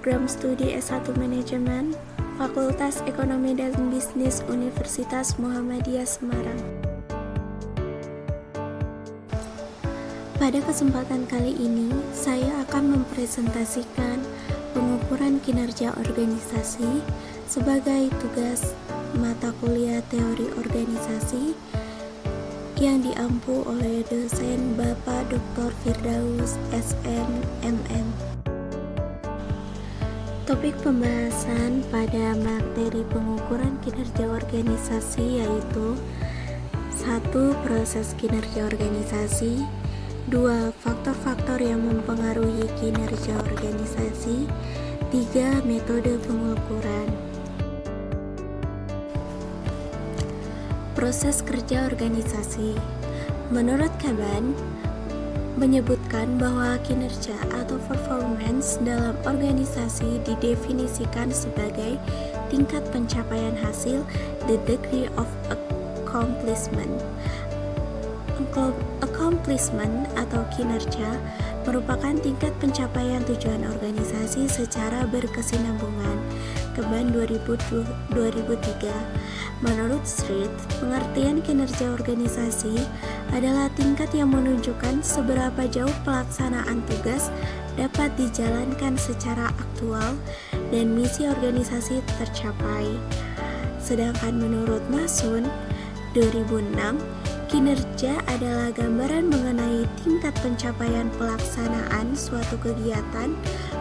Program Studi S1 Manajemen, Fakultas Ekonomi dan Bisnis Universitas Muhammadiyah Semarang. Pada kesempatan kali ini, saya akan mempresentasikan pengukuran kinerja organisasi sebagai tugas mata kuliah teori organisasi yang diampu oleh dosen Bapak Dr. Firdaus SMMM. Topik pembahasan pada materi pengukuran kinerja organisasi yaitu 1. Proses kinerja organisasi, 2. Faktor-faktor yang mempengaruhi kinerja organisasi, 3. Metode pengukuran. Proses kerja organisasi. Menurut Kaban, menyebutkan bahwa kinerja atau performance dalam organisasi didefinisikan sebagai tingkat pencapaian hasil, the degree of accomplishment. Accomplishment atau kinerja merupakan tingkat pencapaian tujuan organisasi secara berkesinambungan. Kaban 2003. Menurut Street, pengertian kinerja organisasi adalah tingkat yang menunjukkan seberapa jauh pelaksanaan tugas dapat dijalankan secara aktual dan misi organisasi tercapai. Sedangkan menurut Mason 2006, kinerja adalah gambaran mengenai tingkat pencapaian pelaksanaan suatu kegiatan,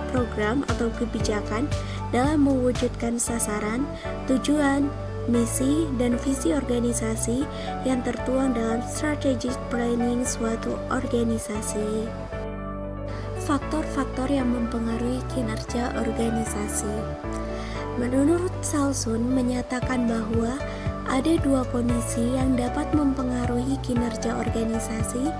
program, atau kebijakan dalam mewujudkan sasaran, tujuan, misi, dan visi organisasi yang tertuang dalam strategic planning suatu organisasi. Faktor-faktor yang mempengaruhi kinerja organisasi. Menurut Salsun menyatakan bahwa ada dua kondisi yang dapat mempengaruhi kinerja organisasi,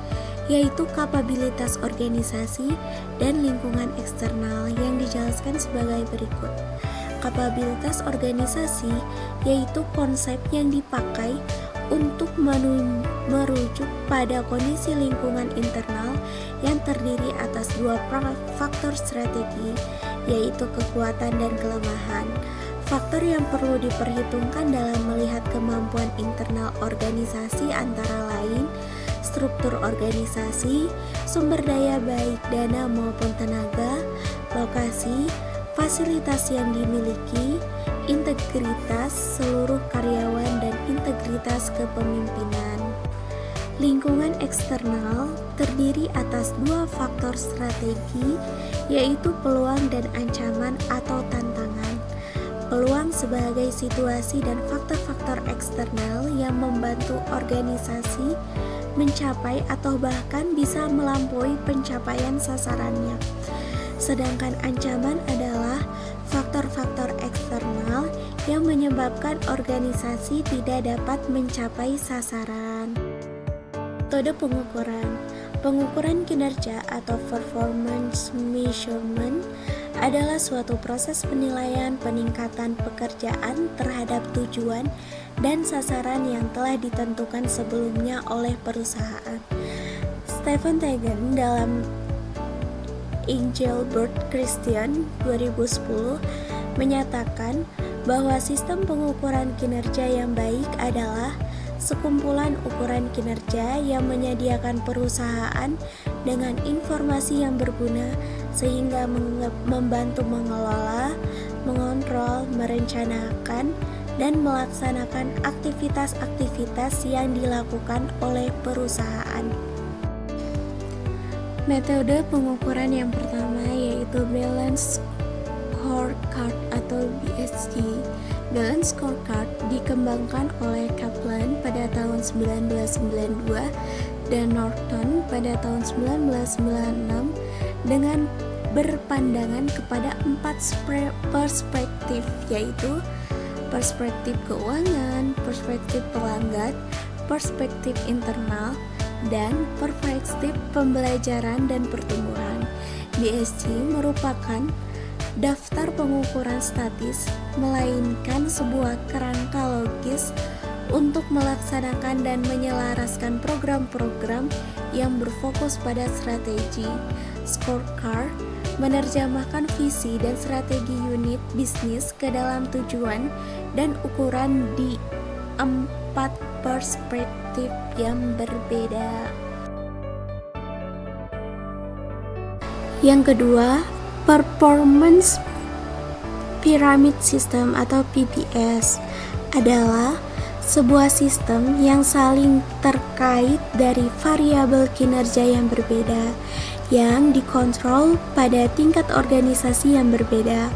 yaitu kapabilitas organisasi dan lingkungan eksternal yang dijelaskan sebagai berikut. Kapabilitas organisasi yaitu konsep yang dipakai untuk merujuk pada kondisi lingkungan internal yang terdiri atas dua faktor strategi, yaitu kekuatan dan kelemahan. Faktor yang perlu diperhitungkan dalam melihat kemampuan internal organisasi antara lain struktur organisasi, sumber daya baik dana maupun tenaga, lokasi, fasilitas yang dimiliki, integritas seluruh karyawan dan integritas kepemimpinan. Lingkungan eksternal terdiri atas dua faktor strategi, yaitu peluang dan ancaman atau tantangan. Peluang sebagai situasi dan faktor-faktor eksternal yang membantu organisasi mencapai atau bahkan bisa melampaui pencapaian sasarannya. Sedangkan ancaman adalah faktor-faktor eksternal yang menyebabkan organisasi tidak dapat mencapai sasaran. Metode pengukuran. Pengukuran kinerja atau performance measurement adalah suatu proses penilaian peningkatan pekerjaan terhadap tujuan dan sasaran yang telah ditentukan sebelumnya oleh perusahaan. Stephen Tegen dalam Engelbert Christian 2010 menyatakan bahwa sistem pengukuran kinerja yang baik adalah sekumpulan ukuran kinerja yang menyediakan perusahaan dengan informasi yang berguna sehingga membantu mengelola, mengontrol, merencanakan, dan melaksanakan aktivitas-aktivitas yang dilakukan oleh perusahaan. Metode pengukuran yang pertama yaitu Balanced Scorecard atau BSC. Balanced Scorecard dikembangkan oleh Kaplan pada tahun 1992 dan Norton pada tahun 1996 dengan berpandangan kepada 4 perspektif, yaitu perspektif keuangan, perspektif pelanggan, perspektif internal, dan perspektif pembelajaran dan pertumbuhan. BSC merupakan daftar pengukuran statis, melainkan sebuah kerangka logis untuk melaksanakan dan menyelaraskan program-program yang berfokus pada strategi. Scorecard menerjemahkan visi dan strategi unit bisnis ke dalam tujuan dan ukuran di 4 perspektif yang berbeda. Yang kedua, Performance Pyramid System atau PPS adalah sebuah sistem yang saling terkait dari variabel kinerja yang berbeda yang dikontrol pada tingkat organisasi yang berbeda.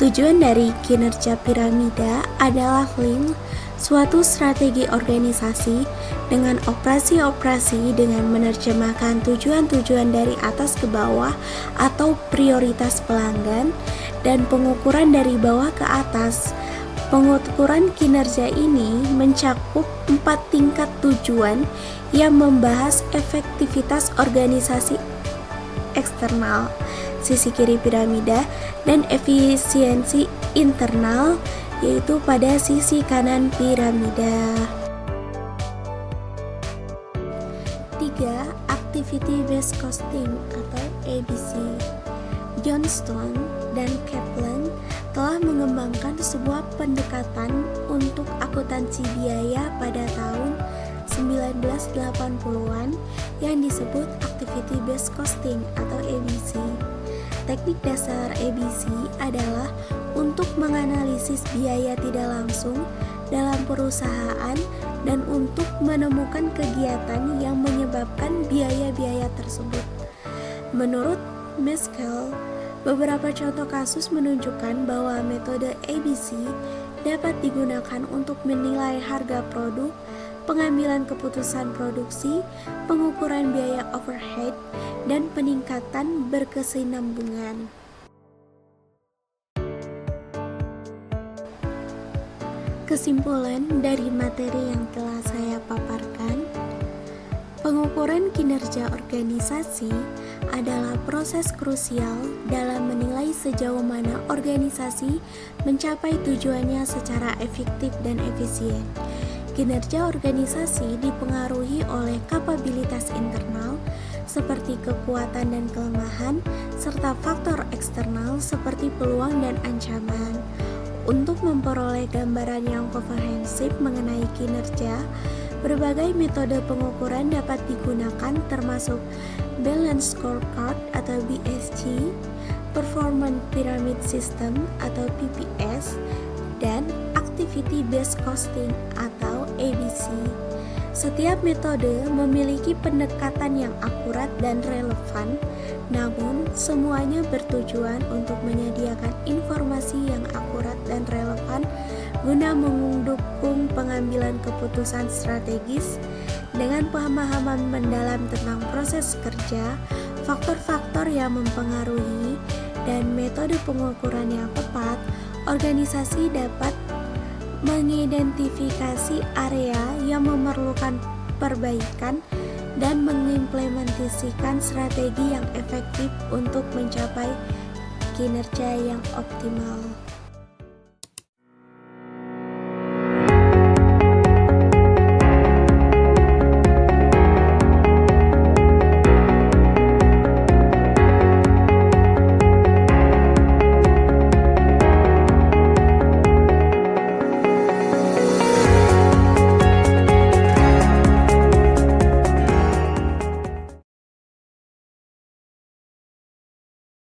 Tujuan dari kinerja piramida adalah link suatu strategi organisasi dengan operasi-operasi dengan menerjemahkan tujuan-tujuan dari atas ke bawah atau prioritas pelanggan dan pengukuran dari bawah ke atas. Pengukuran kinerja ini mencakup 4 tingkat tujuan yang membahas efektivitas organisasi eksternal, sisi kiri piramida, dan efisiensi internal, yaitu pada sisi kanan piramida. 3. Activity Based Costing atau ABC. Johnston dan Kaplan telah mengembangkan sebuah pendekatan untuk akuntansi biaya pada tahun 1980-an yang disebut Activity Based Costing atau ABC. Teknik dasar ABC adalah untuk menganalisis biaya tidak langsung dalam perusahaan dan untuk menemukan kegiatan yang menyebabkan biaya-biaya tersebut. Menurut Meskel, beberapa contoh kasus menunjukkan bahwa metode ABC dapat digunakan untuk menilai harga produk, pengambilan keputusan produksi, pengukuran biaya overhead, dan peningkatan berkesinambungan. Kesimpulan dari materi yang telah saya paparkan, pengukuran kinerja organisasi adalah proses krusial dalam menilai sejauh mana organisasi mencapai tujuannya secara efektif dan efisien. Kinerja organisasi dipengaruhi oleh kapabilitas internal seperti kekuatan dan kelemahan, serta faktor eksternal seperti peluang dan ancaman. Untuk memperoleh gambaran yang komprehensif mengenai kinerja, berbagai metode pengukuran dapat digunakan termasuk Balance Scorecard atau BSC, Performance Pyramid System atau PPS, dan Activity Based Costing atau ABC. Setiap metode memiliki pendekatan yang akurat dan relevan, namun semuanya bertujuan untuk menyediakan informasi yang akurat dan relevan guna mendukung pengambilan keputusan strategis dengan pemahaman mendalam tentang proses kerja, faktor-faktor yang mempengaruhi, dan metode pengukuran yang tepat. Organisasi dapat mengidentifikasi area yang memerlukan perbaikan dan mengimplementasikan strategi yang efektif untuk mencapai kinerja yang optimal.